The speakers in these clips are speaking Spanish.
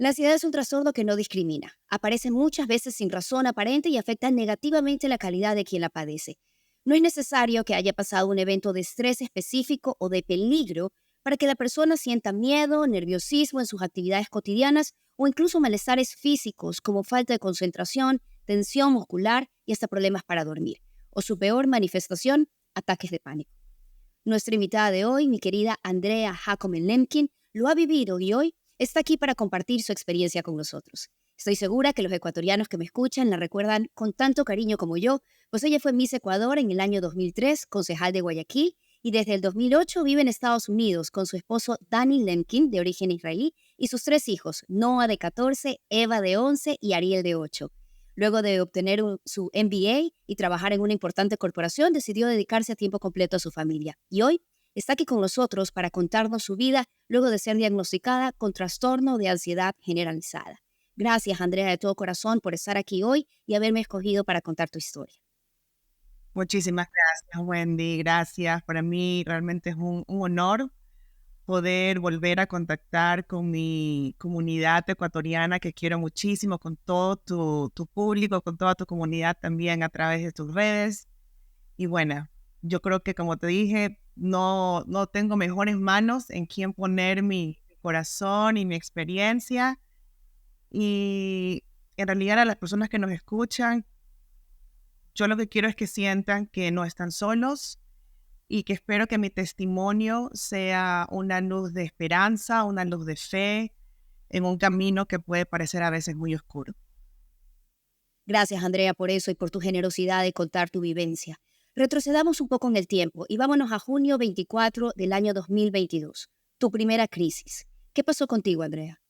La ansiedad es un trastorno que no discrimina. Aparece muchas veces sin razón aparente y afecta negativamente la calidad de quien la padece. No es necesario que haya pasado un evento de estrés específico o de peligro para que la persona sienta miedo, nerviosismo en sus actividades cotidianas o incluso malestares físicos como falta de concentración, tensión muscular y hasta problemas para dormir. O su peor manifestación, ataques de pánico. Nuestra invitada de hoy, mi querida Andrea Hacomen-Lemkin, lo ha vivido y hoy está aquí para compartir su experiencia con nosotros. Estoy segura que los ecuatorianos que me escuchan la recuerdan con tanto cariño como yo, pues ella fue Miss Ecuador en el año 2003, concejal de Guayaquil, y desde el 2008 vive en Estados Unidos con su esposo Danny Lemkin, de origen israelí, y sus tres hijos, Noah de 14, Eva de 11 y Ariel de 8. Luego de obtener su MBA y trabajar en una importante corporación, decidió dedicarse a tiempo completo a su familia. Y hoy está aquí con nosotros para contarnos su vida luego de ser diagnosticada con trastorno de ansiedad generalizada. Gracias, Andrea, de todo corazón, por estar aquí hoy y haberme escogido para contar tu historia. Muchísimas gracias, Wendy. Gracias. Para mí realmente es un honor poder volver a contactar con mi comunidad ecuatoriana que quiero muchísimo, con todo tu público, con toda tu comunidad también a través de tus redes. Y bueno, yo creo que como te dije, no tengo mejores manos en quién poner mi corazón y mi experiencia. Y en realidad a las personas que nos escuchan, yo lo que quiero es que sientan que no están solos y que espero que mi testimonio sea una luz de esperanza, una luz de fe en un camino que puede parecer a veces muy oscuro. Gracias, Andrea, por eso y por tu generosidad de contar tu vivencia. Retrocedamos un poco en el tiempo y vámonos a junio 24 del año 2022, tu primera crisis. ¿Qué pasó contigo, Andrea?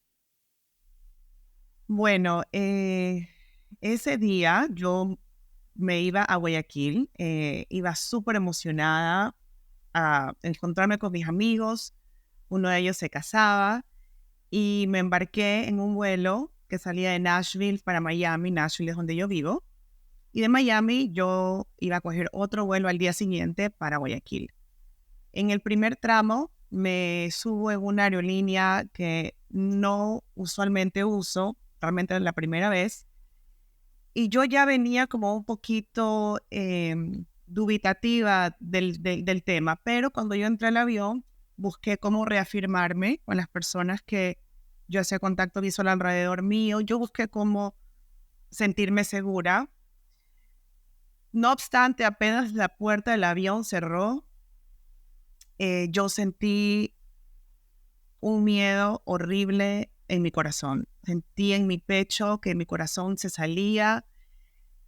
Bueno, ese día yo me iba a Guayaquil, iba súper emocionada a encontrarme con mis amigos, uno de ellos se casaba y me embarqué en un vuelo que salía de Nashville para Miami. Nashville es donde yo vivo. Y de Miami yo iba a coger otro vuelo al día siguiente para Guayaquil. En el primer tramo me subo en una aerolínea que no usualmente uso, realmente es la primera vez, y yo ya venía como un poquito dubitativa del tema, pero cuando yo entré al avión busqué cómo reafirmarme con las personas que yo hacía contacto visual alrededor mío, yo busqué cómo sentirme segura. No obstante, apenas la puerta del avión cerró, yo sentí un miedo horrible en mi corazón. Sentí en mi pecho que mi corazón se salía,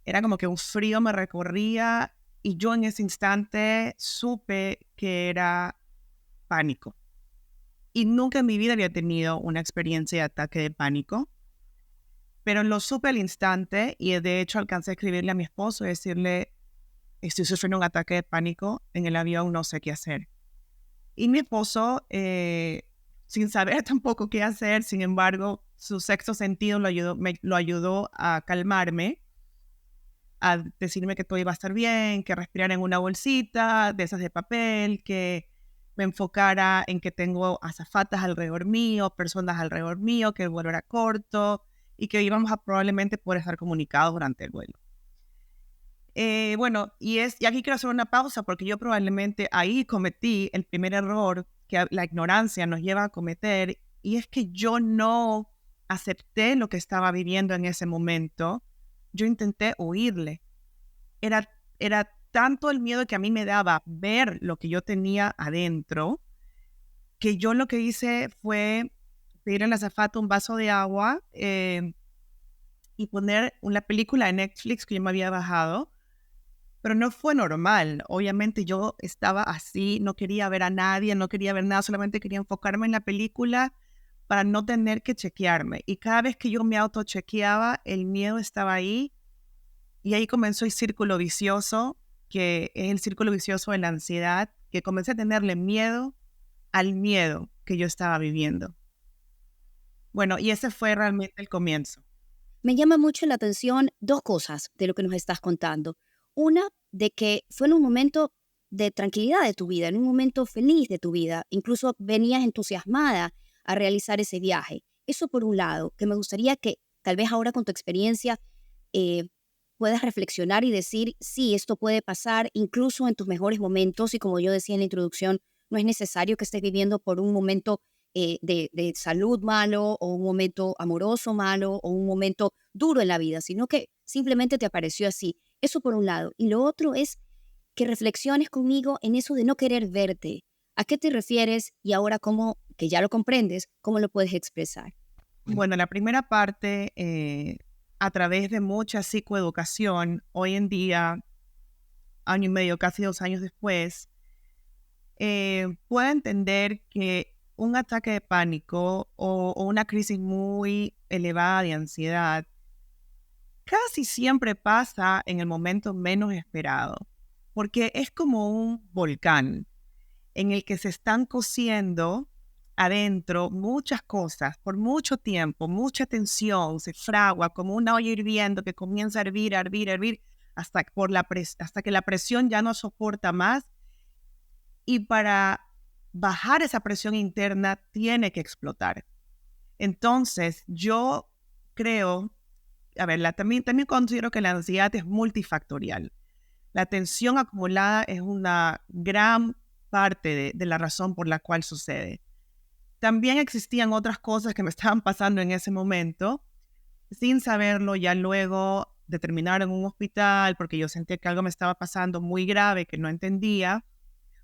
era como que un frío me recorría y yo en ese instante supe que era pánico. Y nunca en mi vida había tenido una experiencia de ataque de pánico, pero lo supe al instante y de hecho alcancé a escribirle a mi esposo y decirle, estoy sufriendo un ataque de pánico en el avión, no sé qué hacer. Y mi esposo, sin saber tampoco qué hacer, sin embargo, su sexto sentido lo ayudó a calmarme, a decirme que todo iba a estar bien, que respirara en una bolsita de esas de papel, que me enfocara en que tengo azafatas alrededor mío, personas alrededor mío, que el vuelo era corto y que íbamos a probablemente poder estar comunicados durante el vuelo. Bueno, y aquí quiero hacer una pausa porque yo probablemente ahí cometí el primer error que la ignorancia nos lleva a cometer, y es que yo no acepté lo que estaba viviendo en ese momento. Yo intenté huirle. Era tanto el miedo que a mí me daba ver lo que yo tenía adentro, que yo lo que hice fue pedirle a la azafata un vaso de agua y poner una película de Netflix que yo me había bajado. Pero no fue normal. Obviamente yo estaba así, no quería ver a nadie, no quería ver nada, solamente quería enfocarme en la película para no tener que chequearme. Y cada vez que yo me autochequeaba, el miedo estaba ahí y ahí comenzó el círculo vicioso, que es el círculo vicioso de la ansiedad, que comencé a tenerle miedo al miedo que yo estaba viviendo. Bueno, y ese fue realmente el comienzo. Me llama mucho la atención dos cosas de lo que nos estás contando. Una, de que fue en un momento de tranquilidad de tu vida, en un momento feliz de tu vida. Incluso venías entusiasmada a realizar ese viaje. Eso por un lado, que me gustaría que tal vez ahora con tu experiencia eh, puedas reflexionar y decir, sí, esto puede pasar incluso en tus mejores momentos y como yo decía en la introducción, no es necesario que estés viviendo por un momento de salud malo o un momento amoroso malo o un momento duro en la vida, sino que simplemente te apareció así. Eso por un lado. Y lo otro es que reflexiones conmigo en eso de no querer verte. ¿A qué te refieres? Y ahora, cómo, que ya lo comprendes, ¿cómo lo puedes expresar? Bueno, la primera parte, a través de mucha psicoeducación, hoy en día, año y medio, casi 2 años después, puedo entender que un ataque de pánico o una crisis muy elevada de ansiedad casi siempre pasa en el momento menos esperado, porque es como un volcán en el que se están cociendo adentro muchas cosas por mucho tiempo, mucha tensión, se fragua como una olla hirviendo que comienza a hervir, a hervir, a hervir, hasta que la presión ya no soporta más y para bajar esa presión interna tiene que explotar. Entonces, yo creo, a ver, también considero que la ansiedad es multifactorial. La tensión acumulada es una gran parte de la razón por la cual sucede. También existían otras cosas que me estaban pasando en ese momento, sin saberlo, ya luego de terminar en un hospital, porque yo sentía que algo me estaba pasando muy grave, que no entendía,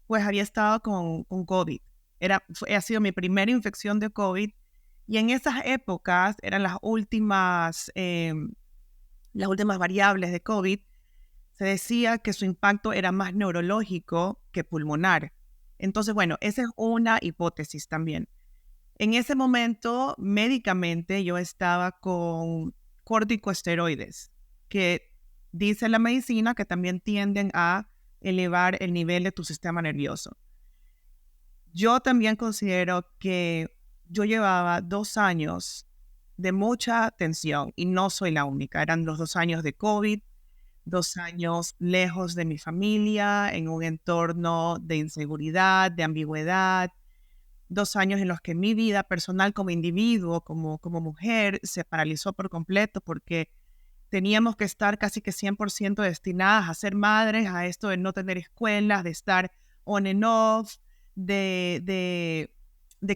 pues había estado con COVID. Ha sido mi primera infección de COVID y en esas épocas eran las últimas variables de COVID. Se decía que su impacto era más neurológico que pulmonar. Entonces, bueno, esa es una hipótesis también. En ese momento, médicamente, yo estaba con corticosteroides, que dice la medicina que también tienden a elevar el nivel de tu sistema nervioso. Yo también considero que yo llevaba 2 años de mucha tensión y no soy la única. Eran los 2 años de COVID, 2 años lejos de mi familia, en un entorno de inseguridad, de ambigüedad, 2 años en los que mi vida personal como individuo, como mujer, se paralizó por completo porque teníamos que estar casi que 100% destinadas a ser madres, a esto de no tener escuelas, de estar on and off, de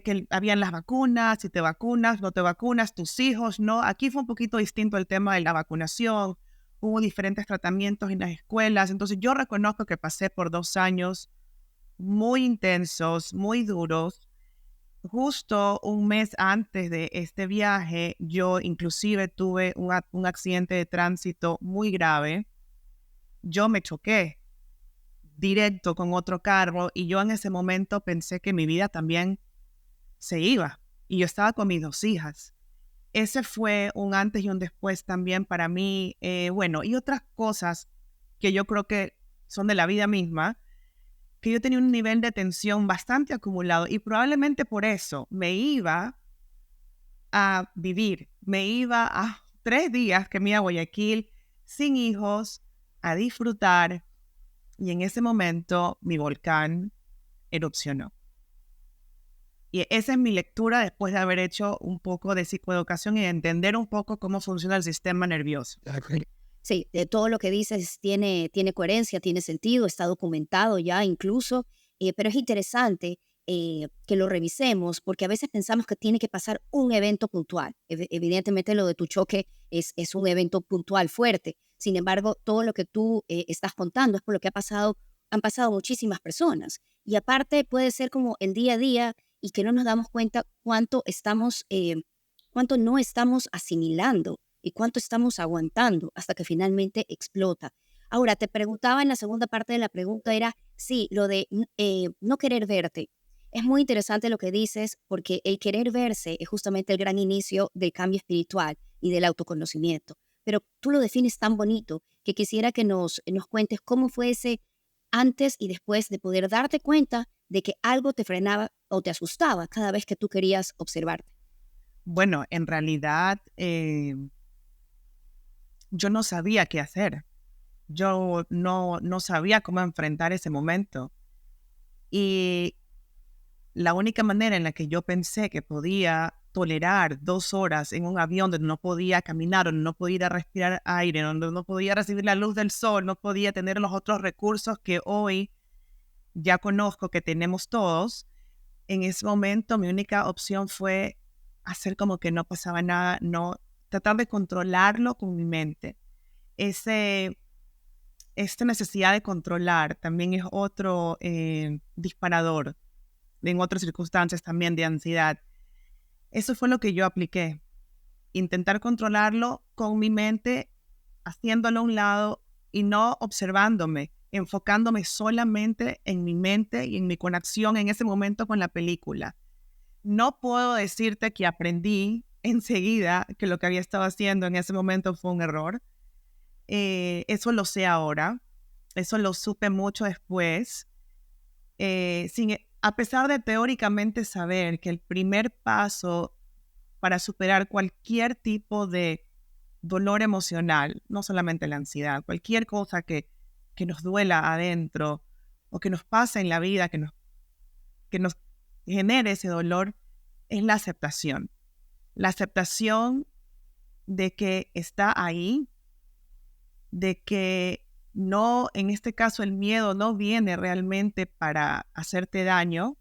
que habían las vacunas, si te vacunas, no te vacunas, tus hijos, ¿no? Aquí fue un poquito distinto el tema de la vacunación, hubo diferentes tratamientos en las escuelas, entonces yo reconozco que pasé por 2 años muy intensos, muy duros. Justo un mes antes de este viaje, yo inclusive tuve un accidente de tránsito muy grave. Yo me choqué directo con otro carro y yo en ese momento pensé que mi vida también se iba. Y yo estaba con mis 2 hijas. Ese fue un antes y un después también para mí. Bueno, y otras cosas que yo creo que son de la vida misma, que yo tenía un nivel de tensión bastante acumulado y probablemente por eso me iba a vivir, me iba a 3 días que me iba a Guayaquil sin hijos, a disfrutar y en ese momento mi volcán erupcionó. Y esa es mi lectura después de haber hecho un poco de psicoeducación y de entender un poco cómo funciona el sistema nervioso. Sí, de todo lo que dices tiene coherencia, tiene sentido, está documentado ya incluso, pero es interesante que lo revisemos porque a veces pensamos que tiene que pasar un evento puntual. Evidentemente lo de tu choque es un evento puntual fuerte. Sin embargo, todo lo que tú estás contando es por lo que han pasado muchísimas personas. Y aparte puede ser como el día a día y que no nos damos cuenta cuánto no estamos asimilando y cuánto estamos aguantando hasta que finalmente explota. Ahora, te preguntaba en la segunda parte de la pregunta, era, sí, lo de no querer verte. Es muy interesante lo que dices porque el querer verse es justamente el gran inicio del cambio espiritual y del autoconocimiento. Pero tú lo defines tan bonito que quisiera que nos cuentes cómo fue ese antes y después de poder darte cuenta de que algo te frenaba o te asustaba cada vez que tú querías observarte. Bueno, en realidad yo no sabía qué hacer. Yo no sabía cómo enfrentar ese momento. Y la única manera en la que yo pensé que podía tolerar 2 horas en un avión donde no podía caminar, donde no podía ir a respirar aire, donde no podía recibir la luz del sol, no podía tener los otros recursos que hoy ya conozco que tenemos todos. En ese momento mi única opción fue hacer como que no pasaba nada, no tratar de controlarlo con mi mente. Esta necesidad de controlar también es otro disparador en otras circunstancias también de ansiedad. Eso fue lo que yo apliqué. Intentar controlarlo con mi mente, haciéndolo a un lado y no observándome, enfocándome solamente en mi mente y en mi conexión en ese momento con la película. No puedo decirte que aprendí enseguida que lo que había estado haciendo en ese momento fue un error. Eso lo sé ahora. Eso lo supe mucho después. A pesar de teóricamente saber que el primer paso para superar cualquier tipo de dolor emocional, no solamente la ansiedad, cualquier cosa que nos duela adentro o que nos pasa en la vida, que nos genere ese dolor, es la aceptación. La aceptación de que está ahí, de que no, en este caso el miedo no viene realmente para hacerte daño.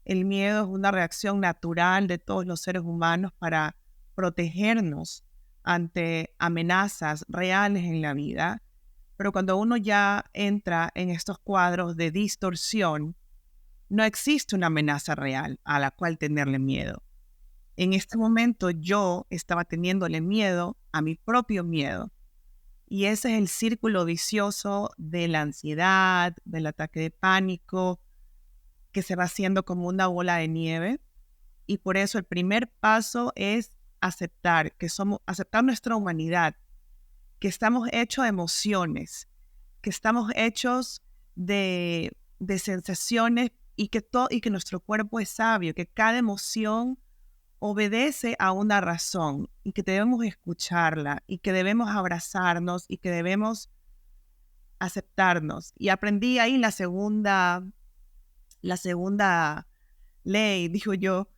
El miedo es una reacción natural de todos los seres humanos para protegernos ante amenazas reales en la vida. Pero cuando uno ya entra en estos cuadros de distorsión, no existe una amenaza real a la cual tenerle miedo. En este momento yo estaba teniéndole miedo a mi propio miedo. Y ese es el círculo vicioso de la ansiedad, del ataque de pánico, que se va haciendo como una bola de nieve. Y por eso el primer paso es aceptar aceptar nuestra humanidad, que estamos hechos de emociones, que estamos hechos de sensaciones y que nuestro cuerpo es sabio, que cada emoción obedece a una razón y que debemos escucharla y que debemos abrazarnos y que debemos aceptarnos. Y aprendí ahí la segunda ley, digo yo,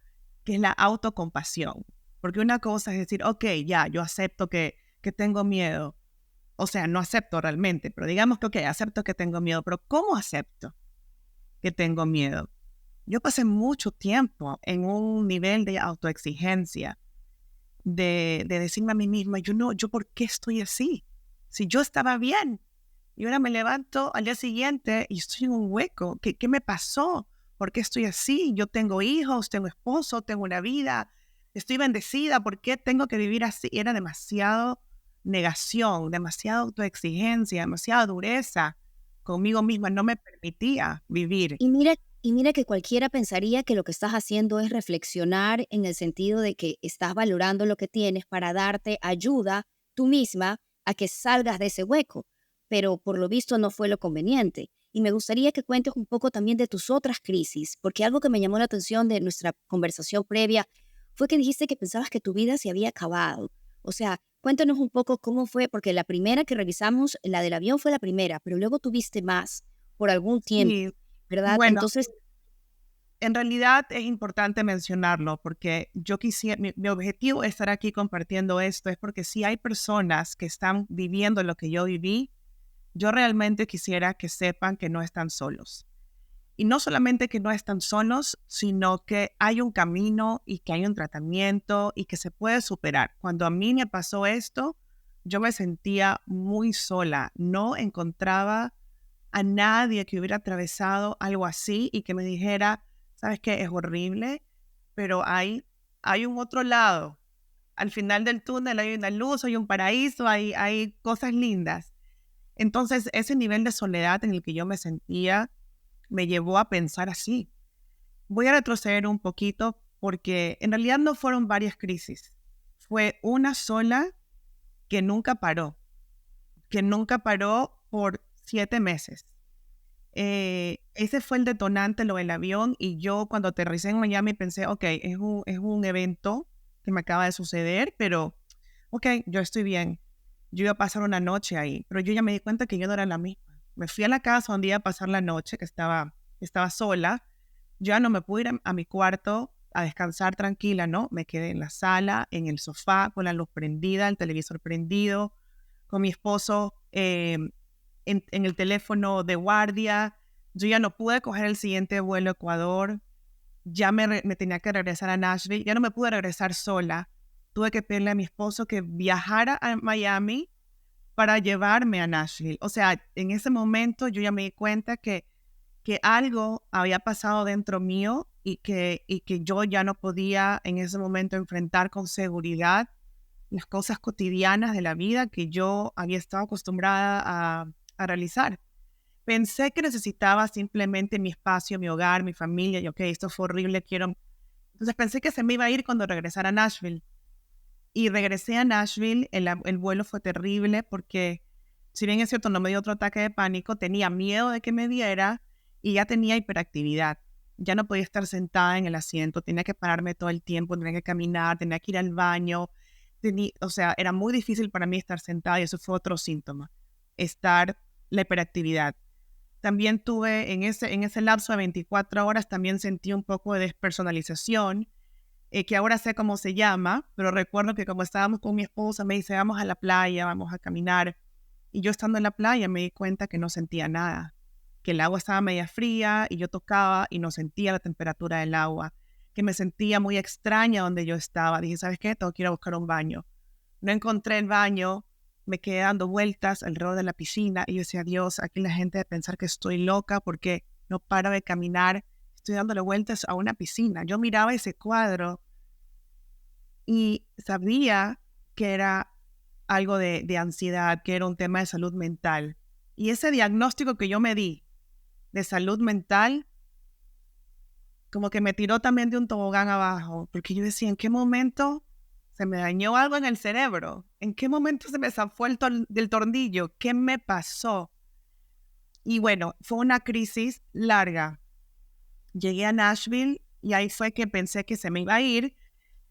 que es la autocompasión. Porque una cosa es decir, ok, ya, yo acepto que tengo miedo. O sea, no acepto realmente, pero digamos que, ok, acepto que tengo miedo. Pero ¿cómo acepto que tengo miedo? Yo pasé mucho tiempo en un nivel de autoexigencia, de decirme a mí misma, yo ¿por qué estoy así? Si yo estaba bien, y ahora me levanto al día siguiente y estoy en un hueco. ¿Qué me pasó? ¿Por qué estoy así? Yo tengo hijos, tengo esposo, tengo una vida, estoy bendecida. ¿Por qué tengo que vivir así? Era demasiado negación, demasiada autoexigencia, demasiada dureza conmigo misma. No me permitía vivir. Y mira que cualquiera pensaría que lo que estás haciendo es reflexionar en el sentido de que estás valorando lo que tienes para darte ayuda tú misma a que salgas de ese hueco, pero por lo visto no fue lo conveniente. Y me gustaría que cuentes un poco también de tus otras crisis, porque algo que me llamó la atención de nuestra conversación previa fue que dijiste que pensabas que tu vida se había acabado. O sea, cuéntanos un poco cómo fue, porque la primera que revisamos, la del avión fue la primera, pero luego tuviste más por algún tiempo, Y ¿verdad? bueno, Entonces, en realidad es importante mencionarlo porque mi objetivo de estar aquí compartiendo esto es porque si hay personas que están viviendo lo que yo viví, yo realmente quisiera que sepan que no están solos. Y no solamente que no están solos, sino que hay un camino y que hay un tratamiento y que se puede superar. Cuando a mí me pasó esto, yo me sentía muy sola. No encontraba a nadie que hubiera atravesado algo así y que me dijera, ¿sabes qué? Es horrible, pero hay un otro lado. Al final del túnel hay una luz, hay un paraíso, hay cosas lindas. Entonces, ese nivel de soledad en el que yo me sentía me llevó a pensar así. Voy a retroceder un poquito porque en realidad no fueron varias crisis. Fue una sola que nunca paró por 7 meses. Ese fue el detonante, lo del avión, y yo cuando aterricé en Miami pensé, ok, es un evento que me acaba de suceder, pero ok, yo estoy bien. Yo iba a pasar una noche ahí, pero yo ya me di cuenta que yo no era la misma. Me fui a la casa donde iba a pasar la noche, que estaba sola. Yo ya no me pude ir a mi cuarto a descansar tranquila, ¿no? Me quedé en la sala, en el sofá, con la luz prendida, el televisor prendido, con mi esposo en el teléfono de guardia. Yo ya no pude coger el siguiente vuelo a Ecuador, ya me tenía que regresar a Nashville, ya no me pude regresar sola. Tuve que pedirle a mi esposo que viajara a Miami para llevarme a Nashville. O sea, en ese momento yo ya me di cuenta que algo había pasado dentro mío y que yo ya no podía en ese momento enfrentar con seguridad las cosas cotidianas de la vida que yo había estado acostumbrada a realizar. Pensé que necesitaba simplemente mi espacio, mi hogar, mi familia, y ok, esto fue horrible, quiero... Entonces pensé que se me iba a ir cuando regresara a Nashville. Y regresé a Nashville, el vuelo fue terrible porque, si bien es cierto, no me dio otro ataque de pánico, tenía miedo de que me diera y ya tenía hiperactividad. Ya no podía estar sentada en el asiento, tenía que pararme todo el tiempo, tenía que caminar, tenía que ir al baño. O sea, era muy difícil para mí estar sentada y eso fue otro síntoma, la hiperactividad. También tuve en ese lapso de 24 horas, también sentí un poco de despersonalización, que ahora sé cómo se llama, pero recuerdo que como estábamos con mi esposa, me dice, vamos a la playa, vamos a caminar. Y yo estando en la playa me di cuenta que no sentía nada, que el agua estaba media fría y yo tocaba y no sentía la temperatura del agua, que me sentía muy extraña donde yo estaba. Dije, ¿sabes qué? Tengo que ir a buscar un baño. No encontré el baño, me quedé dando vueltas alrededor de la piscina y yo decía, Dios, aquí la gente debe pensar que estoy loca porque no paro de caminar, estoy dándole vueltas a una piscina. Yo miraba ese cuadro y sabía que era algo de ansiedad, que era un tema de salud mental. Y ese diagnóstico que yo me di de salud mental, como que me tiró también de un tobogán abajo, porque yo decía, ¿en qué momento se me dañó algo en el cerebro? ¿En qué momento se me zafó del tornillo? ¿Qué me pasó? Y bueno, fue una crisis larga. Llegué a Nashville y ahí fue que pensé que se me iba a ir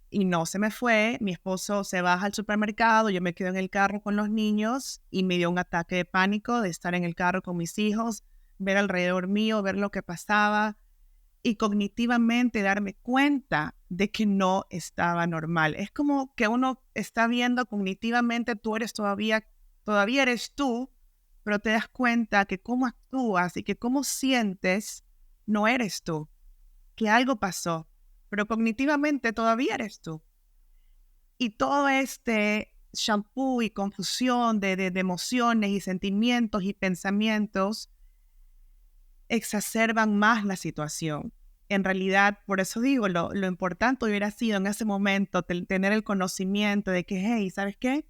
y no se me fue. Mi esposo se baja al supermercado, yo me quedo en el carro con los niños y me dio un ataque de pánico de estar en el carro con mis hijos, ver alrededor mío, ver lo que pasaba y cognitivamente darme cuenta de que no estaba normal. Es como que uno está viendo cognitivamente, tú eres todavía eres tú, pero te das cuenta que cómo actúas y que cómo sientes no eres tú, que algo pasó, pero cognitivamente todavía eres tú. Y todo este shampoo y confusión de emociones y sentimientos y pensamientos exacerban más la situación. En realidad, por eso digo, lo importante hubiera sido en ese momento tener el conocimiento de que, hey, ¿sabes qué?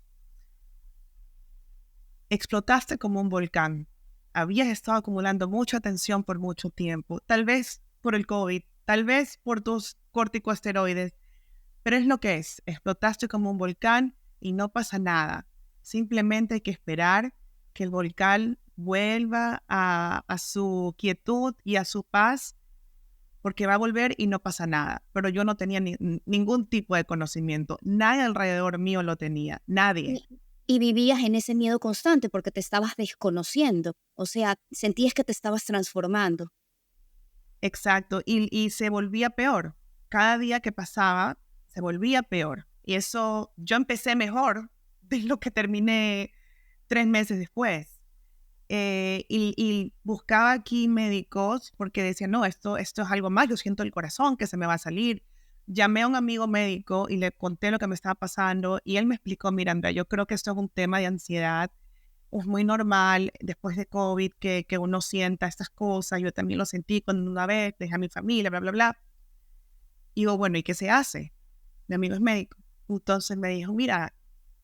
Explotaste como un volcán. Habías estado acumulando mucha tensión por mucho tiempo, tal vez por el COVID, tal vez por tus corticosteroides, pero es lo que es. Explotaste como un volcán y no pasa nada. Simplemente hay que esperar que el volcán vuelva a su quietud y a su paz, porque va a volver y no pasa nada. Pero yo no tenía ningún tipo de conocimiento. Nadie alrededor mío lo tenía. Nadie. Y vivías en ese miedo constante porque te estabas desconociendo, o sea, sentías que te estabas transformando. Exacto. Y se volvía peor. Cada día que pasaba, se volvía peor. Y eso, yo empecé mejor de lo que terminé 3 meses después. Y buscaba aquí médicos porque decía, no, esto es algo más, yo siento el corazón que se me va a salir. Llamé a un amigo médico y le conté lo que me estaba pasando y él me explicó, mira, Andrea, yo creo que esto es un tema de ansiedad, es muy normal después de COVID que uno sienta estas cosas, yo también lo sentí cuando una vez dejé a mi familia, bla, bla, bla. Y digo, bueno, ¿y qué se hace? Mi amigo es médico. Entonces me dijo, mira,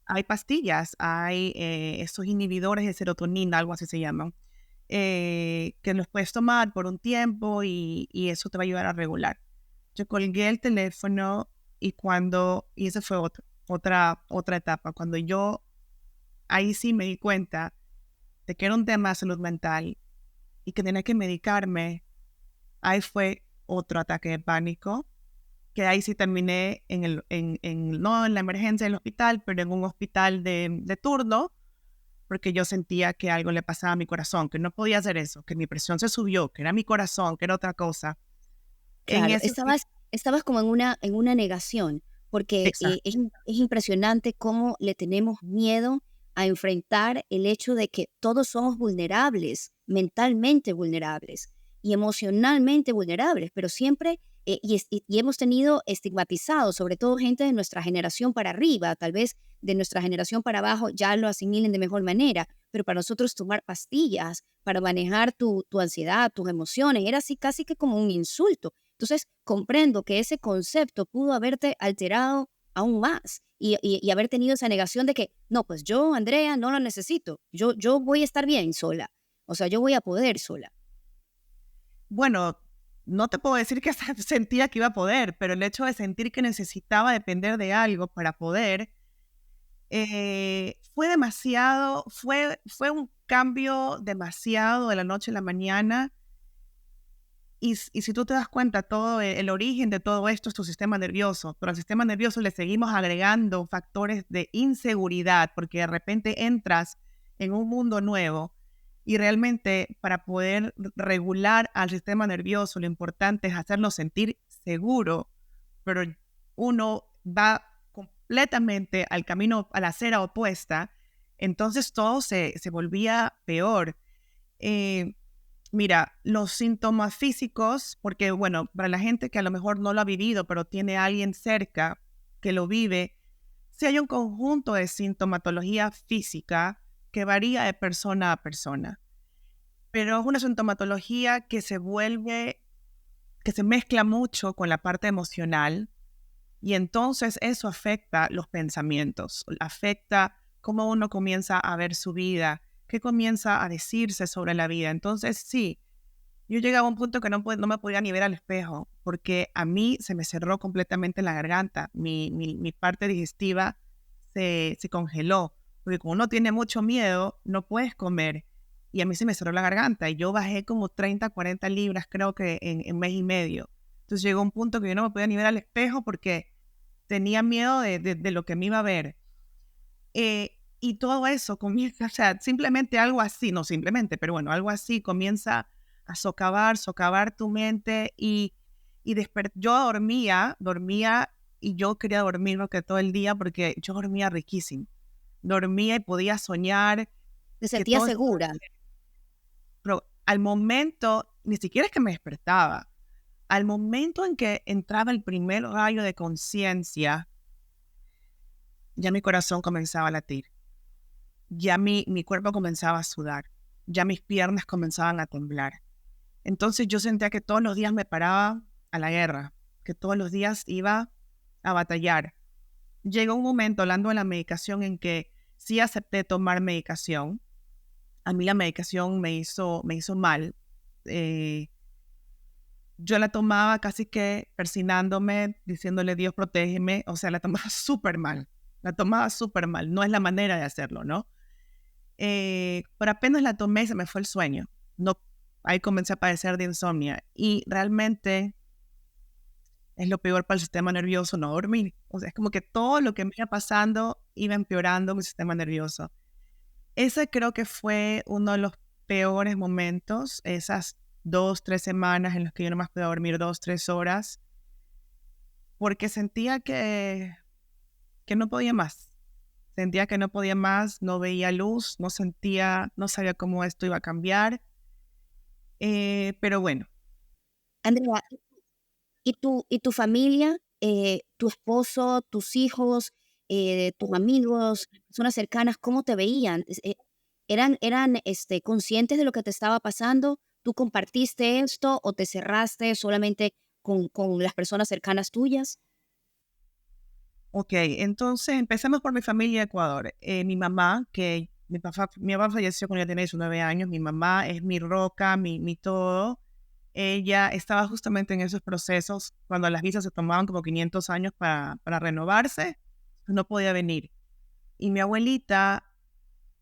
hay pastillas, hay estos inhibidores de serotonina, algo así se llaman, que los puedes tomar por un tiempo y eso te va a ayudar a regular. Yo colgué el teléfono y esa fue otra etapa, cuando yo ahí sí me di cuenta de que era un tema de salud mental y que tenía que medicarme, ahí fue otro ataque de pánico, que ahí sí terminé no en la emergencia del hospital, pero en un hospital de turno, porque yo sentía que algo le pasaba a mi corazón, que no podía hacer eso, que mi presión se subió, que era mi corazón, que era otra cosa. En Claro, ese hospital, estabas como en una negación, porque Exacto. es impresionante cómo le tenemos miedo a enfrentar el hecho de que todos somos vulnerables, mentalmente vulnerables y emocionalmente vulnerables, pero siempre, y hemos tenido estigmatizados, sobre todo gente de nuestra generación para arriba, tal vez de nuestra generación para abajo ya lo asimilen de mejor manera, pero para nosotros tomar pastillas para manejar tu ansiedad, tus emociones, era así casi que como un insulto. Entonces, comprendo que ese concepto pudo haberte alterado aún más y haber tenido esa negación de que, no, pues yo, Andrea, no lo necesito, yo voy a estar bien sola, o sea, yo voy a poder sola. Bueno, no te puedo decir que hasta sentía que iba a poder, pero el hecho de sentir que necesitaba depender de algo para poder, fue demasiado, fue un cambio demasiado de la noche a la mañana. Y si tú te das cuenta, todo el origen de todo esto es tu sistema nervioso, pero al sistema nervioso le seguimos agregando factores de inseguridad, porque de repente entras en un mundo nuevo y realmente para poder regular al sistema nervioso, lo importante es hacerlo sentir seguro, pero uno va completamente al camino, a la acera opuesta, entonces todo se volvía peor. Eh, Mira, los síntomas físicos, porque bueno, para la gente que a lo mejor no lo ha vivido, pero tiene a alguien cerca que lo vive, sí hay un conjunto de sintomatología física que varía de persona a persona, pero es una sintomatología que se mezcla mucho con la parte emocional y entonces eso afecta los pensamientos, afecta cómo uno comienza a ver su vida, qué comienza a decirse sobre la vida. Entonces sí, yo llegaba a un punto que no me podía ni ver al espejo, porque a mí se me cerró completamente la garganta, mi parte digestiva se congeló, porque como uno tiene mucho miedo, no puedes comer, y a mí se me cerró la garganta, y yo bajé como 30, 40 libras, creo que en mes y medio. Entonces llegó un punto que yo no me podía ni ver al espejo porque tenía miedo de lo que me iba a ver. Y todo eso comienza, o sea, simplemente algo así, no simplemente, pero bueno, algo así comienza a socavar tu mente yo dormía y yo quería dormir lo que todo el día porque yo dormía riquísimo. Dormía y podía soñar Te que sentías todo estaba segura. bien, pero al momento, ni siquiera es que me despertaba, al momento en que entraba el primer rayo de conciencia, ya mi corazón comenzaba a latir. Ya mi cuerpo comenzaba a sudar, ya mis piernas comenzaban a temblar. Entonces yo sentía que todos los días me paraba a la guerra, que todos los días iba a batallar. Llegó un momento, hablando de la medicación, en que sí acepté tomar medicación. A mí la medicación me hizo mal. Eh, yo la tomaba casi que persinándome, diciéndole Dios protégeme, o sea, la tomaba súper mal. La tomaba súper mal, no es la manera de hacerlo, ¿no? Pero apenas la tomé se me fue el sueño. No, ahí comencé a padecer de insomnia y realmente es lo peor para el sistema nervioso no dormir. O sea, es como que todo lo que me iba pasando iba empeorando mi sistema nervioso. Ese creo que fue uno de los peores momentos, esas 2, 3 semanas en las que yo nomás podía dormir 2, 3 horas, porque sentía que no podía más. Sentía que no podía más, no veía luz, no sabía cómo esto iba a cambiar. Pero bueno, Andrea, y tu familia, tu esposo, tus hijos, tus amigos, personas cercanas, cómo te veían? ¿Eran conscientes de lo que te estaba pasando? ¿Tú compartiste esto o te cerraste solamente con las personas cercanas tuyas? ok, entonces empecemos por mi familia de Ecuador. Mi mamá, que mi papá falleció cuando yo tenía 19 años, mi mamá es mi roca, mi todo. Ella estaba justamente en esos procesos cuando las visas se tomaban como 500 años para renovarse, no podía venir. Y mi abuelita,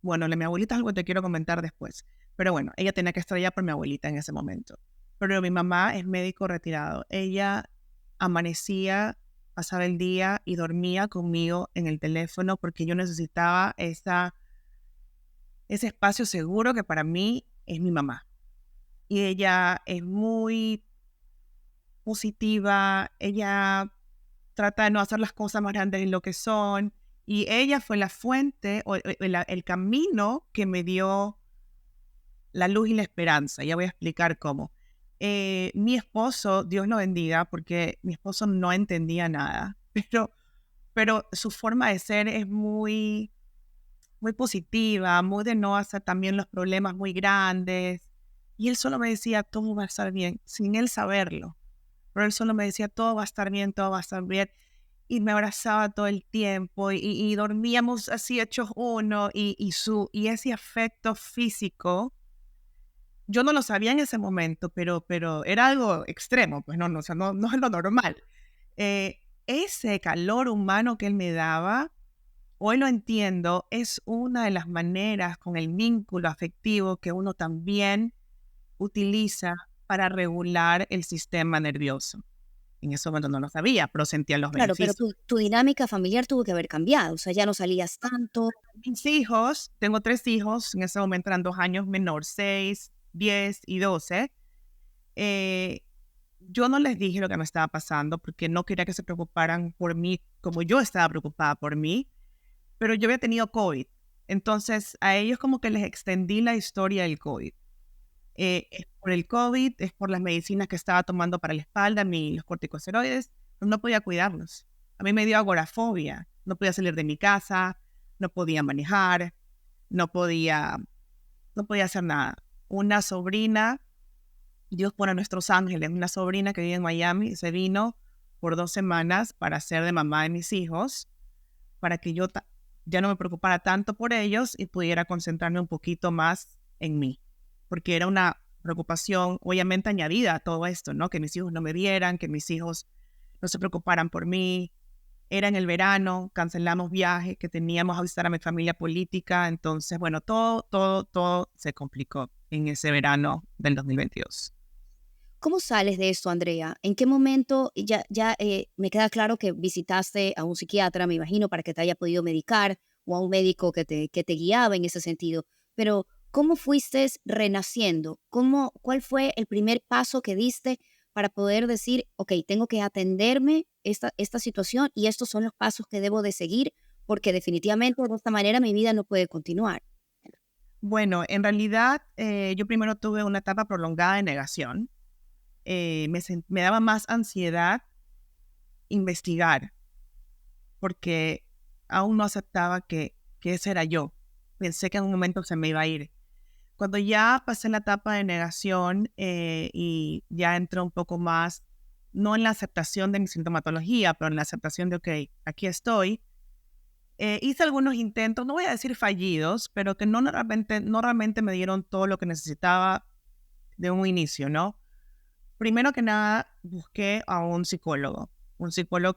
bueno, mi abuelita es algo que te quiero comentar después, pero bueno, ella tenía que estar allá por mi abuelita en ese momento. Pero mi mamá es médico retirado. Ella amanecía, pasaba el día y dormía conmigo en el teléfono porque yo necesitaba ese espacio seguro que para mí es mi mamá. Y ella es muy positiva, ella trata de no hacer las cosas más grandes de lo que son, y ella fue la fuente o el camino que me dio la luz y la esperanza. Ya voy a explicar cómo. Mi esposo, Dios lo bendiga, porque mi esposo no entendía nada, pero su forma de ser es muy, muy positiva, muy de no hacer también los problemas muy grandes. Y él solo me decía, todo va a estar bien, sin él saberlo. Pero él solo me decía, todo va a estar bien, todo va a estar bien. Y me abrazaba todo el tiempo y dormíamos así hechos uno y ese afecto físico, yo no lo sabía en ese momento, pero era algo extremo, pues no, o sea, no es lo normal. Ese calor humano que él me daba, hoy lo entiendo, es una de las maneras con el vínculo afectivo que uno también utiliza para regular el sistema nervioso. En ese momento no lo sabía, pero sentía los Claro, pero beneficios. tu dinámica familiar tuvo que haber cambiado, o sea, ya no salías tanto. Mis hijos, tengo 3 hijos, en ese momento eran 2 años menor, 6, 10 y 12. Eh, yo no les dije lo que me estaba pasando porque no quería que se preocuparan por mí como yo estaba preocupada por mí, pero yo había tenido COVID. Entonces, a ellos como que les extendí la historia del COVID. Es por el COVID, es por las medicinas que estaba tomando para la espalda, los corticosteroides, pero no podía cuidarlos. A mí me dio agorafobia, no podía salir de mi casa, no podía manejar, no podía, no podía hacer nada. Una sobrina, Dios pone a nuestros ángeles, una sobrina que vive en Miami, se vino por 2 semanas para ser de mamá de mis hijos, para que yo ya no me preocupara tanto por ellos y pudiera concentrarme un poquito más en mí, porque era una preocupación obviamente añadida a todo esto, ¿no? Que mis hijos no me vieran, que mis hijos no se preocuparan por mí. Era en el verano, cancelamos viajes que teníamos a visitar a mi familia política, entonces, bueno, todo se complicó en ese verano del 2022. ¿Cómo sales de esto, Andrea? ¿En qué momento me queda claro que visitaste a un psiquiatra, me imagino, para que te haya podido medicar o a un médico que te guiaba en ese sentido? Pero, ¿cómo fuiste renaciendo? ¿Cuál fue el primer paso que diste para poder decir, ok, tengo que atenderme esta situación y estos son los pasos que debo de seguir porque definitivamente de esta manera mi vida no puede continuar? Bueno, en realidad yo primero tuve una etapa prolongada de negación. Me daba más ansiedad investigar porque aún no aceptaba que ese era yo. Pensé que en un momento se me iba a ir. Cuando ya pasé la etapa de negación y ya entré un poco más, no en la aceptación de mi sintomatología, pero en la aceptación de, ok, aquí estoy, hice algunos intentos, no voy a decir fallidos, pero que no realmente me dieron todo lo que necesitaba de un inicio, ¿no? Primero que nada, busqué a un psicólogo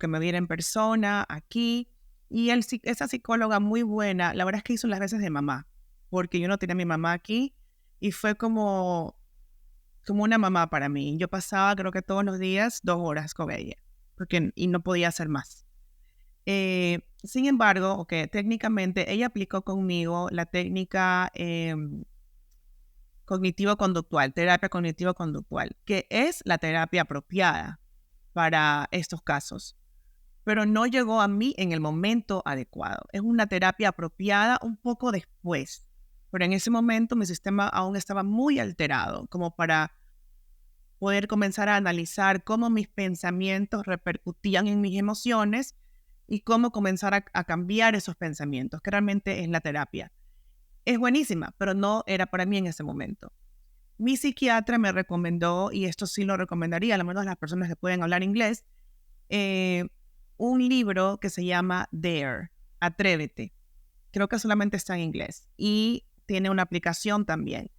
que me viera en persona aquí, y esa psicóloga muy buena, la verdad es que hizo las veces de mamá, porque yo no tenía a mi mamá aquí, y fue como una mamá para mí. Yo pasaba, creo que todos los días, 2 horas con ella, y no podía hacer más. Sin embargo, técnicamente ella aplicó conmigo la técnica cognitivo-conductual, terapia cognitivo-conductual, que es la terapia apropiada para estos casos, pero no llegó a mí en el momento adecuado. Es una terapia apropiada un poco después, pero en ese momento mi sistema aún estaba muy alterado, como para poder comenzar a analizar cómo mis pensamientos repercutían en mis emociones y cómo comenzar a cambiar esos pensamientos, que realmente es la terapia. Es buenísima, pero no era para mí en ese momento. Mi psiquiatra me recomendó, y esto sí lo recomendaría, a lo menos a las personas que pueden hablar inglés, eh, un libro que se llama Dare, Atrévete. Creo que solamente está en inglés y tiene una aplicación también.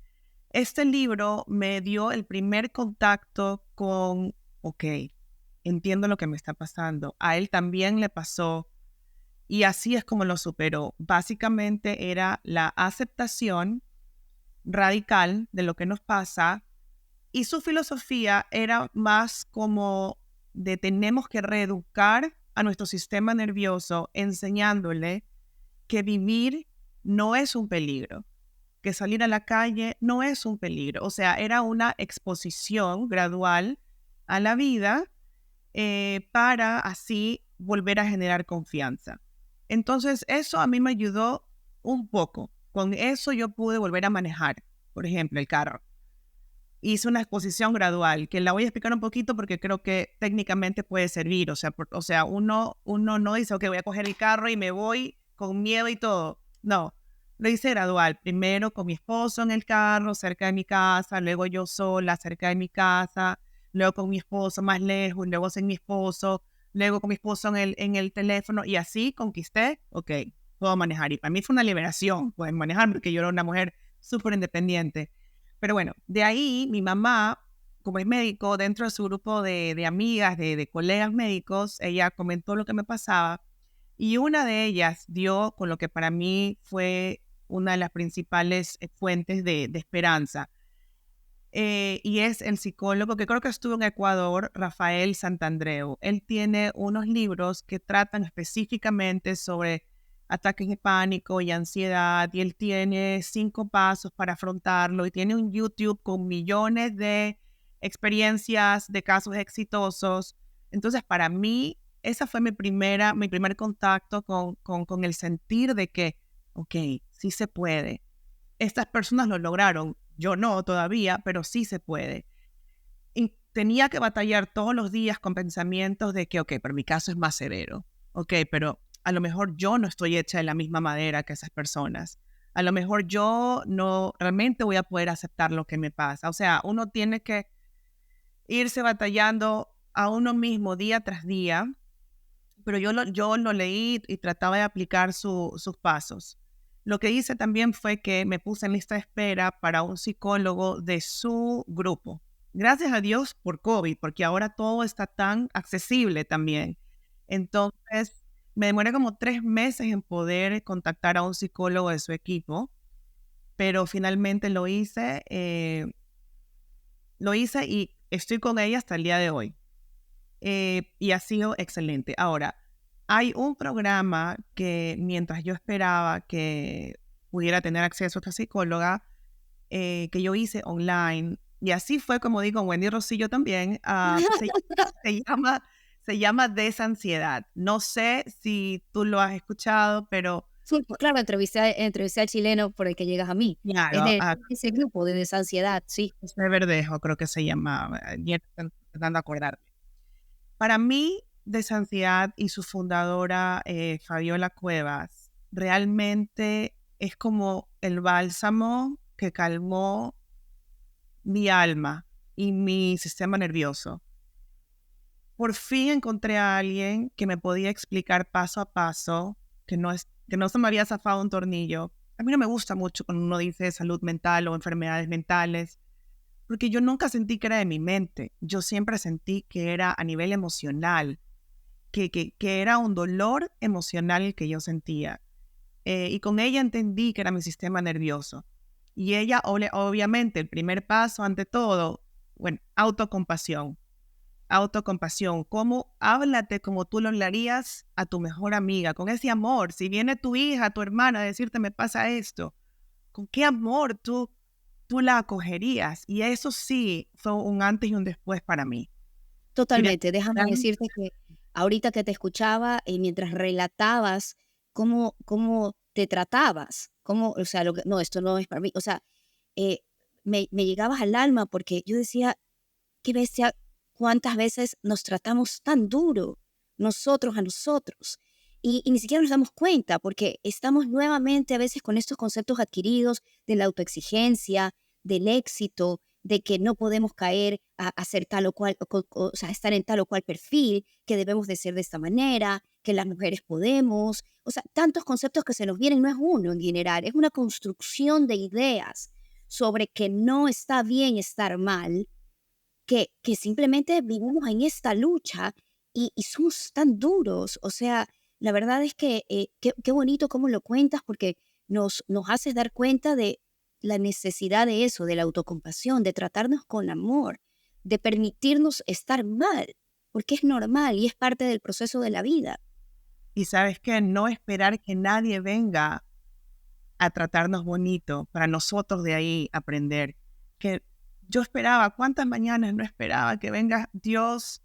Este libro me dio el primer contacto con, ok, entiendo lo que me está pasando. A él también le pasó y así es como lo superó. Básicamente era la aceptación radical de lo que nos pasa y su filosofía era más como de tenemos que reeducar a nuestro sistema nervioso enseñándole que vivir no es un peligro, que salir a la calle no es un peligro. O sea, era una exposición gradual a la vida para así volver a generar confianza. Entonces, eso a mí me ayudó un poco. Con eso yo pude volver a manejar, por ejemplo, el carro. Hice una exposición gradual, que la voy a explicar un poquito porque creo que técnicamente puede servir. O sea, uno no dice, ok, voy a coger el carro y me voy con miedo y todo. No, lo hice gradual. Primero con mi esposo en el carro, cerca de mi casa, luego yo sola, cerca de mi casa, luego con mi esposo más lejos, luego sin mi esposo, luego con mi esposo en el teléfono, y así conquisté, ok, puedo manejar. Y para mí fue una liberación, poder manejar, porque yo era una mujer súper independiente. Pero bueno, de ahí mi mamá, como es médico, dentro de su grupo de amigas, de colegas médicos, ella comentó lo que me pasaba y una de ellas dio con lo que para mí fue una de las principales fuentes de esperanza. Y es el psicólogo que creo que estuvo en Ecuador, Rafael Santandreu. Él tiene unos libros que tratan específicamente sobre ataques de pánico y ansiedad, y él tiene 5 pasos para afrontarlo, y tiene un YouTube con millones de experiencias de casos exitosos. Entonces, para mí, esa fue mi primer contacto con el sentir de que, ok, sí se puede. Estas personas lo lograron, yo no todavía, pero sí se puede. Y tenía que batallar todos los días con pensamientos de que, ok, pero mi caso es más severo. Ok, pero a lo mejor yo no estoy hecha de la misma madera que esas personas. A lo mejor yo no realmente voy a poder aceptar lo que me pasa. O sea, uno tiene que irse batallando a uno mismo día tras día, pero yo lo leí y trataba de aplicar sus pasos. Lo que hice también fue que me puse en lista de espera para un psicólogo de su grupo. Gracias a Dios por COVID, porque ahora todo está tan accesible también. Entonces, me demoré como 3 meses en poder contactar a un psicólogo de su equipo, pero finalmente lo hice y estoy con ella hasta el día de hoy. Y ha sido excelente. Ahora, hay un programa que mientras yo esperaba que pudiera tener acceso a esta psicóloga, que yo hice online, y así fue como digo, Wendy Rosillo también, se llama, se llama Desansiedad. No sé si tú lo has escuchado, pero Sí, pues claro, entrevisté al chileno por el que llegas a mí. Es claro, de ese grupo de desansiedad, sí. José Verdejo creo que se llama, ya estoy tratando de acordarme. Para mí, Desansiedad y su fundadora, Fabiola Cuevas, realmente es como el bálsamo que calmó mi alma y mi sistema nervioso. Por fin encontré a alguien que me podía explicar paso a paso, que no se me había zafado un tornillo. A mí no me gusta mucho cuando uno dice salud mental o enfermedades mentales, porque yo nunca sentí que era de mi mente. Yo siempre sentí que era a nivel emocional, que era un dolor emocional el que yo sentía. Y con ella entendí que era mi sistema nervioso. Y ella, obviamente, el primer paso ante todo, bueno, autocompasión. Autocompasión, cómo háblate como tú lo hablarías a tu mejor amiga, con ese amor. Si viene tu hija, tu hermana a decirte me pasa esto, ¿con qué amor tú la acogerías? Y eso sí fue un antes y un después para mí. Y de- Totalmente. Déjame decirte que ahorita que te escuchaba, mientras relatabas cómo te tratabas, cómo, o sea, no, esto no es para mí. O sea, eh, me llegabas al alma porque yo decía, qué bestia, cuántas veces nos tratamos tan duro nosotros a nosotros. Y ni siquiera nos damos cuenta porque estamos nuevamente a veces con estos conceptos adquiridos de la autoexigencia, del éxito, de que no podemos caer a hacer tal o cual, o sea, estar en tal o cual perfil, que debemos de ser de esta manera, que las mujeres podemos, o sea, tantos conceptos que se nos vienen, no es uno en general, es una construcción de ideas sobre que no está bien estar mal, que simplemente vivimos en esta lucha y somos tan duros. O sea, la verdad es que qué bonito cómo lo cuentas porque nos haces dar cuenta de la necesidad de eso, de la autocompasión, de tratarnos con amor, de permitirnos estar mal, porque es normal y es parte del proceso de la vida. y sabes que no esperar que nadie venga a tratarnos bonito para nosotros de ahí aprender. Que yo esperaba, ¿cuántas mañanas no esperaba que venga Dios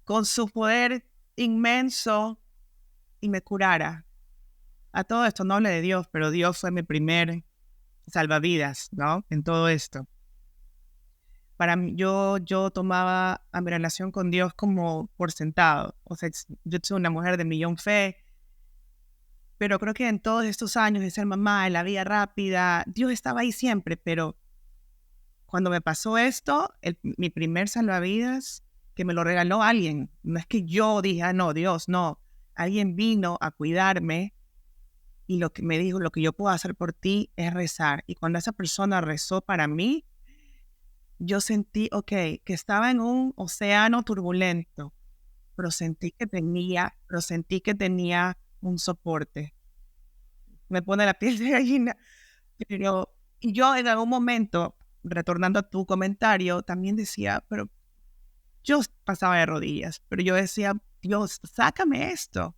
con su poder inmenso y me curara? A todo esto no hablé de Dios, pero Dios fue mi primer salvavidas, ¿no? En todo esto. Para mí, yo tomaba a mi relación con Dios como por sentado. O sea, yo soy una mujer de millón fe, pero creo que en todos estos años de ser mamá, en la vida rápida, Dios estaba ahí siempre, pero cuando me pasó esto, mi primer salvavidas, que me lo regaló alguien, no es que yo dije, ah, no, Dios, no, alguien vino a cuidarme y lo que me dijo, lo que yo puedo hacer por ti es rezar. Y cuando esa persona rezó para mí, yo sentí, ok, que estaba en un océano turbulento, pero sentí que tenía un soporte. Me pone la piel de gallina, pero y yo en algún momento, retornando a tu comentario, también decía, pero yo pasaba de rodillas, pero yo decía, Dios, sácame esto.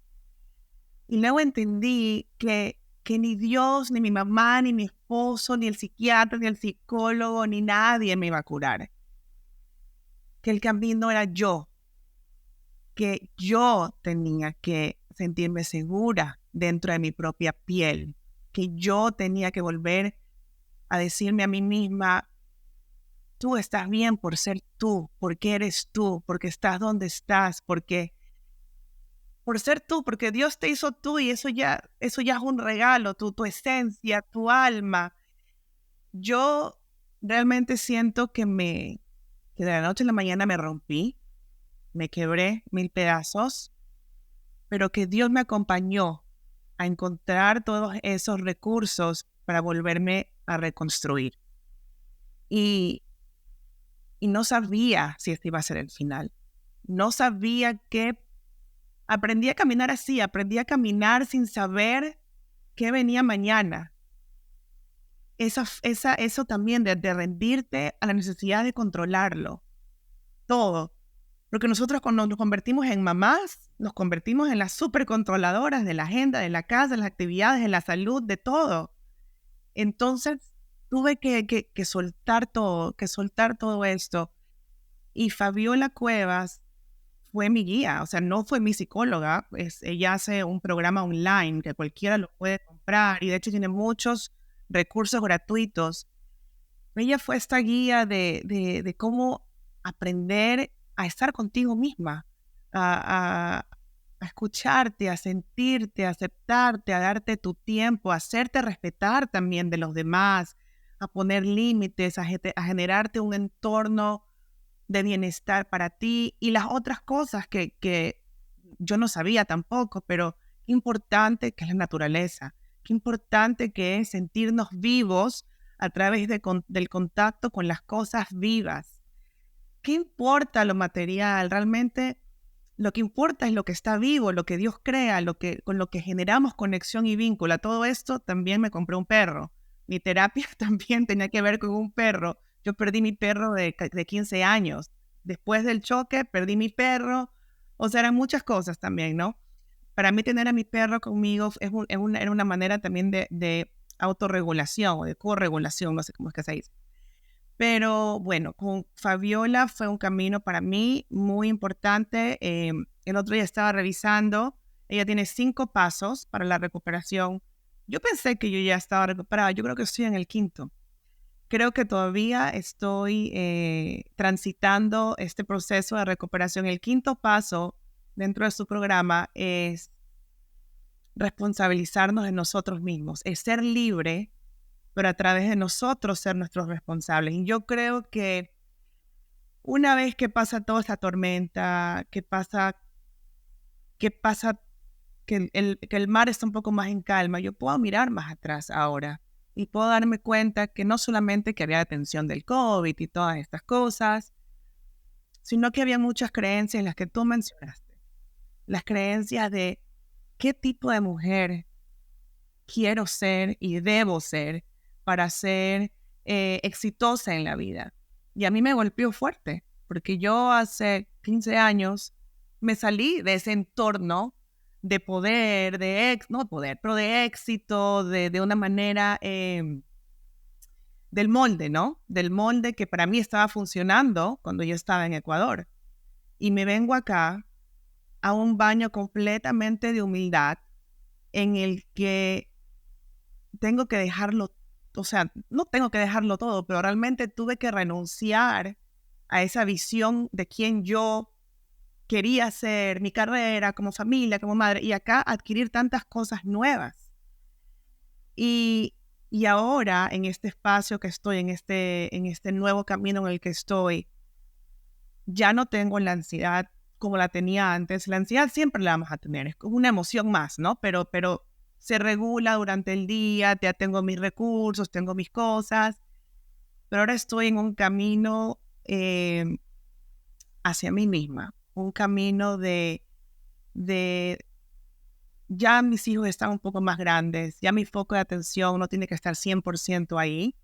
Y luego entendí que ni Dios, ni mi mamá, ni mi esposo, ni el psiquiatra, ni el psicólogo, ni nadie me iba a curar. Que el camino era yo, que yo tenía que sentirme segura dentro de mi propia piel, que yo tenía que volver a decirme a mí misma, tú estás bien por ser tú, porque eres tú, porque estás donde estás, porque por ser tú, porque Dios te hizo tú y eso ya es un regalo, tu esencia, tu alma. Yo realmente siento que de la noche a la mañana me rompí, me quebré 1000 pedazos, pero que Dios me acompañó a encontrar todos esos recursos para volverme a reconstruir. Y, y no sabía si este iba a ser el final. No sabía que aprendí a caminar así, aprendí a caminar sin saber qué venía mañana. Eso también de rendirte a la necesidad de controlarlo, todo. Porque nosotros cuando nos convertimos en mamás, nos convertimos en las supercontroladoras de la agenda, de la casa, de las actividades, de la salud, de todo. Entonces tuve que soltar todo esto. Y Fabiola Cuevas fue mi guía, o sea, no fue mi psicóloga, ella hace un programa online que cualquiera lo puede comprar y de hecho tiene muchos recursos gratuitos. Ella fue esta guía de cómo aprender a estar contigo misma, a, a escucharte, a sentirte, a aceptarte, a darte tu tiempo, a hacerte respetar también de los demás, a poner límites, a generarte un entorno de bienestar para ti y las otras cosas que yo no sabía tampoco, pero qué importante que es la naturaleza, qué importante que es sentirnos vivos a través del contacto con las cosas vivas. ¿Qué importa lo material? Realmente lo que importa es lo que está vivo, lo que Dios crea, con lo que generamos conexión y vínculo. A todo esto también me compré un perro. Mi terapia también tenía que ver con un perro. Yo perdí mi perro de 15 años. Después del choque, perdí mi perro. O sea, eran muchas cosas también, ¿no? Para mí tener a mi perro conmigo era una manera también de autorregulación o de corregulación, no sé cómo es que se dice. Pero bueno, con Fabiola fue un camino para mí muy importante. El otro día estaba revisando, ella tiene 5 pasos para la recuperación. Yo pensé que yo ya estaba recuperada, yo creo que estoy en el quinto. Creo que todavía estoy transitando este proceso de recuperación. El quinto paso dentro de su programa es responsabilizarnos de nosotros mismos, es ser libre, pero a través de nosotros ser nuestros responsables. Y yo creo que una vez que pasa toda esta tormenta, que que el mar está un poco más en calma, yo puedo mirar más atrás ahora y puedo darme cuenta que no solamente que había detención del COVID y todas estas cosas, sino que había muchas creencias, las que tú mencionaste. Las creencias de qué tipo de mujer quiero ser y debo ser para ser exitosa en la vida. Y a mí me golpeó fuerte, porque yo hace 15 años me salí de ese entorno de poder, no poder, pero de éxito, de una manera del molde, ¿no? Del molde que para mí estaba funcionando cuando yo estaba en Ecuador. Y me vengo acá a un baño completamente de humildad en el que tengo que dejarlo, o sea, no tengo que dejarlo todo, pero realmente tuve que renunciar a esa visión de quién yo quería ser, mi carrera, como familia, como madre, y acá adquirir tantas cosas nuevas. Y, y ahora, en este espacio que estoy, en este nuevo camino en el que estoy, ya no tengo la ansiedad como la tenía antes. La ansiedad siempre la vamos a tener, es como una emoción más, ¿no? Pero se regula durante el día, ya tengo mis recursos, tengo mis cosas, pero ahora estoy en un camino hacia mí misma, un camino de ya mis hijos están un poco más grandes, ya mi foco de atención no tiene que estar 100% ahí.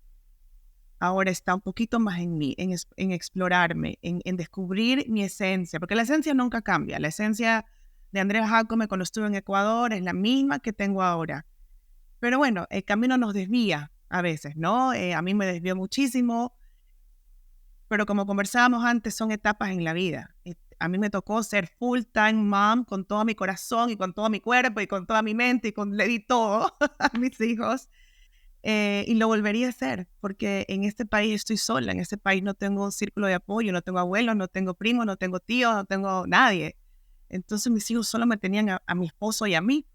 Ahora está un poquito más en mí, en explorarme, en descubrir mi esencia, porque la esencia nunca cambia. La esencia de Andrea Jacome cuando estuve en Ecuador es la misma que tengo ahora. Pero bueno, el camino nos desvía a veces, ¿no? A mí me desvió muchísimo, pero como conversábamos antes, son etapas en la vida. A mí me tocó ser full-time mom con todo mi corazón y con todo mi cuerpo y con toda mi mente y le di todo a mis hijos. Y lo volvería a hacer, porque en este país estoy sola, en este país no tengo un círculo de apoyo, no tengo abuelos, no tengo primos, no tengo tíos, no tengo nadie. Entonces mis hijos solo me tenían a mi esposo y a mí.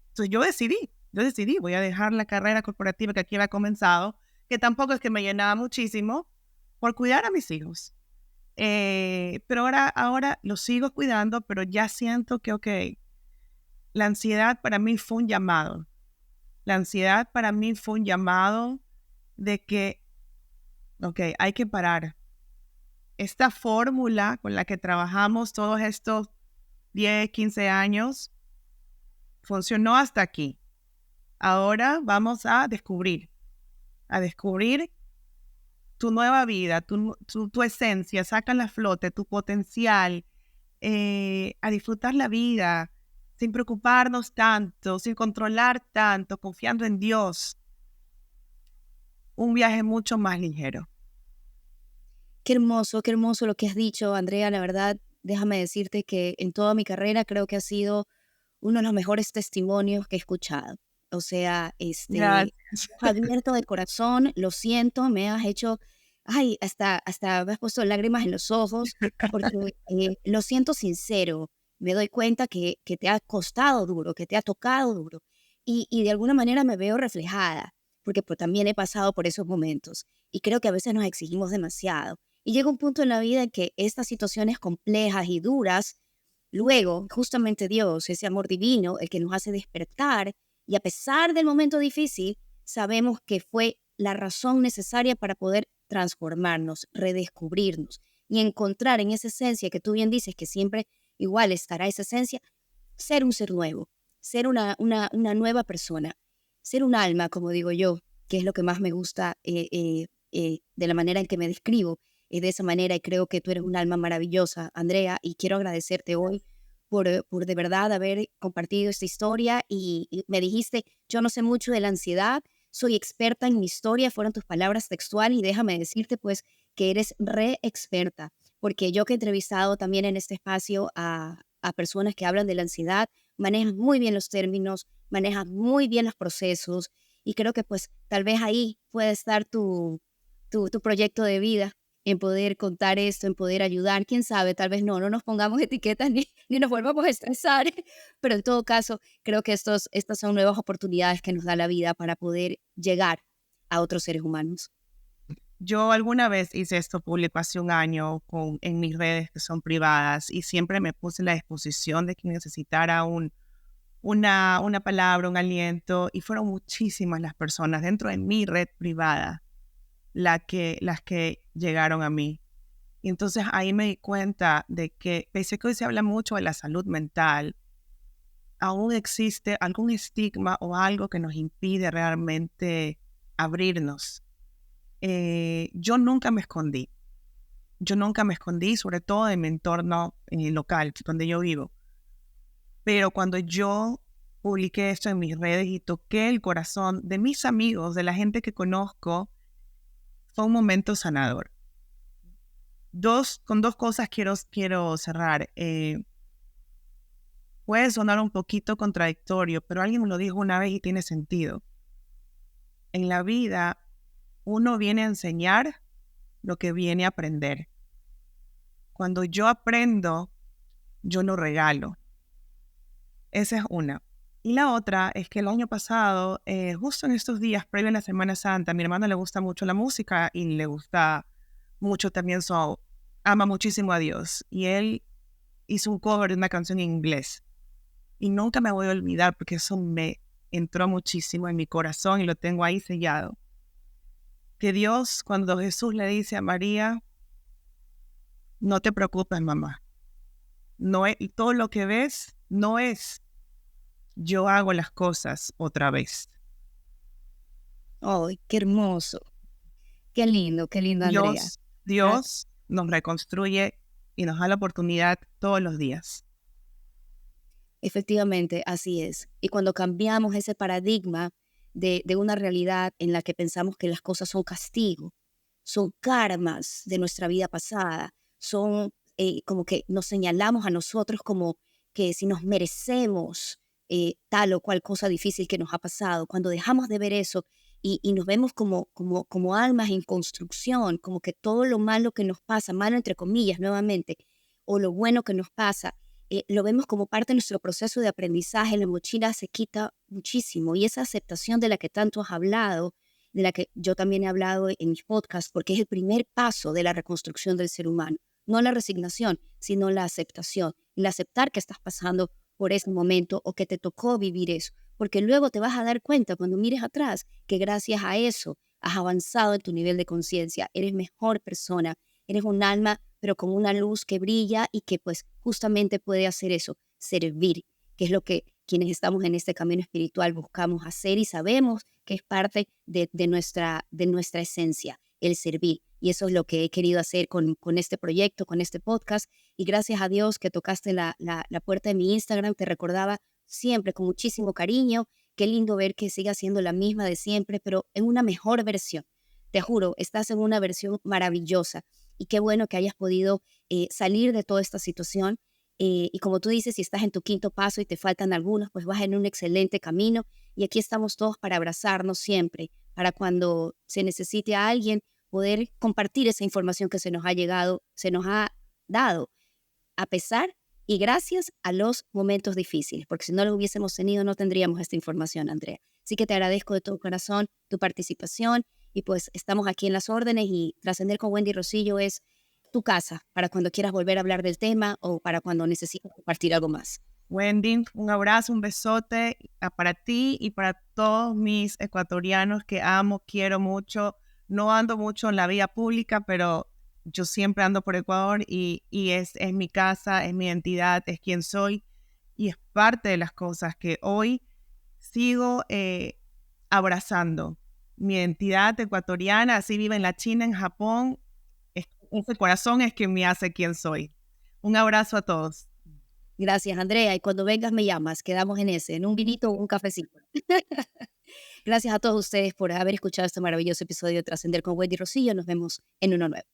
Entonces yo decidí, voy a dejar la carrera corporativa que aquí había comenzado, que tampoco es que me llenaba muchísimo, por cuidar a mis hijos. Pero ahora los sigo cuidando, pero ya siento que, ok, la ansiedad para mí fue un llamado. La ansiedad para mí fue un llamado de que, ok, hay que parar. Esta fórmula con la que trabajamos todos estos 10, 15 años funcionó hasta aquí. Ahora vamos a descubrir tu nueva vida, tu esencia, saca a flote tu potencial, a disfrutar la vida sin preocuparnos tanto, sin controlar tanto, confiando en Dios. Un viaje mucho más ligero. Qué hermoso lo que has dicho, Andrea. La verdad, déjame decirte que en toda mi carrera creo que ha sido uno de los mejores testimonios que he escuchado. O sea, Gracias. abierto de corazón, lo siento, me has hecho, ay, hasta me has puesto lágrimas en los ojos, porque lo siento sincero, me doy cuenta que te ha costado duro, que te ha tocado duro, y de alguna manera me veo reflejada, porque pues, también he pasado por esos momentos, y creo que a veces nos exigimos demasiado, y llega un punto en la vida en que estas situaciones complejas y duras, luego, justamente Dios, ese amor divino, el que nos hace despertar, y a pesar del momento difícil, sabemos que fue la razón necesaria para poder transformarnos, redescubrirnos y encontrar en esa esencia que tú bien dices que siempre igual estará esa esencia, ser un ser nuevo, ser una nueva persona, ser un alma, como digo yo, que es lo que más me gusta de la manera en que me describo, de esa manera y creo que tú eres un alma maravillosa, Andrea, y quiero agradecerte hoy por de verdad haber compartido esta historia y me dijiste, yo no sé mucho de la ansiedad, soy experta en mi historia, fueron tus palabras textuales y déjame decirte pues que eres re experta, porque yo que he entrevistado también en este espacio a personas que hablan de la ansiedad, manejas muy bien los términos, manejas muy bien los procesos y creo que pues tal vez ahí puede estar tu proyecto de vida en poder contar esto, en poder ayudar, quién sabe, tal vez no nos pongamos etiquetas ni nos volvamos a estresar, pero en todo caso, creo que estas son nuevas oportunidades que nos da la vida para poder llegar a otros seres humanos. Yo alguna vez hice esto público hace un año en mis redes que son privadas y siempre me puse a la disposición de quien necesitara una palabra, un aliento y fueron muchísimas las personas dentro de mi red privada las que llegaron a mí. Y entonces ahí me di cuenta de que, pese a que hoy se habla mucho de la salud mental, aún existe algún estigma o algo que nos impide realmente abrirnos. Yo nunca me escondí. Yo nunca me escondí, sobre todo en mi entorno local, donde yo vivo. Pero cuando yo publiqué esto en mis redes y toqué el corazón de mis amigos, de la gente que conozco, fue un momento sanador. Con dos cosas quiero cerrar. Puede sonar un poquito contradictorio, pero alguien me lo dijo una vez y tiene sentido. En la vida, uno viene a enseñar lo que viene a aprender. Cuando yo aprendo, yo no regalo. Esa es una. Y la otra es que el año pasado, justo en estos días, previo a la Semana Santa, a mi hermano le gusta mucho la música y le gusta mucho también ama muchísimo a Dios. Y él hizo un cover de una canción en inglés. Y nunca me voy a olvidar porque eso me entró muchísimo en mi corazón y lo tengo ahí sellado. Que Dios, cuando Jesús le dice a María, no te preocupes, mamá. No es, todo lo que ves no es yo hago las cosas otra vez. ¡Ay, qué hermoso! Qué lindo, Andrea. Dios nos reconstruye y nos da la oportunidad todos los días. Efectivamente, así es. Y cuando cambiamos ese paradigma de una realidad en la que pensamos que las cosas son castigo, son karmas de nuestra vida pasada, son como que nos señalamos a nosotros como que si nos merecemos tal o cual cosa difícil que nos ha pasado, cuando dejamos de ver eso y nos vemos como almas en construcción, como que todo lo malo que nos pasa, malo entre comillas nuevamente, o lo bueno que nos pasa, lo vemos como parte de nuestro proceso de aprendizaje, la mochila se quita muchísimo y esa aceptación de la que tanto has hablado, de la que yo también he hablado en mis podcasts, porque es el primer paso de la reconstrucción del ser humano, no la resignación, sino la aceptación, el aceptar que estás pasando por ese momento o que te tocó vivir eso, porque luego te vas a dar cuenta cuando mires atrás que gracias a eso has avanzado en tu nivel de conciencia, eres mejor persona, eres un alma pero con una luz que brilla y que pues justamente puede hacer eso, servir, que es lo que quienes estamos en este camino espiritual buscamos hacer y sabemos que es parte de nuestra esencia, el servir. Y eso es lo que he querido hacer con este proyecto, con este podcast. Y gracias a Dios que tocaste la puerta de mi Instagram, te recordaba siempre con muchísimo cariño. Qué lindo ver que siga siendo la misma de siempre, pero en una mejor versión. Te juro, estás en una versión maravillosa y qué bueno que hayas podido salir de toda esta situación. Y como tú dices, si estás en tu quinto paso y te faltan algunos, pues vas en un excelente camino y aquí estamos todos para abrazarnos siempre, para cuando se necesite a alguien poder compartir esa información que se nos ha llegado, se nos ha dado, a pesar y gracias a los momentos difíciles, porque si no los hubiésemos tenido no tendríamos esta información, Andrea. Así que te agradezco de todo corazón tu participación y pues estamos aquí en las órdenes y Trascender con Wendy Rosillo es tu casa para cuando quieras volver a hablar del tema o para cuando necesites compartir algo más. Wendy, un abrazo, un besote para ti y para todos mis ecuatorianos que amo, quiero mucho. No ando mucho en la vía pública, pero yo siempre ando por Ecuador y es mi casa, es mi identidad, es quien soy y es parte de las cosas que hoy sigo abrazando. Mi identidad ecuatoriana, así vive en la China, en Japón, ese corazón es quien me hace quien soy. Un abrazo a todos. Gracias, Andrea. Y cuando vengas me llamas, quedamos en un vinito o un cafecito. Gracias a todos ustedes por haber escuchado este maravilloso episodio de Trascender con Wendy Rosillo. Nos vemos en uno nuevo.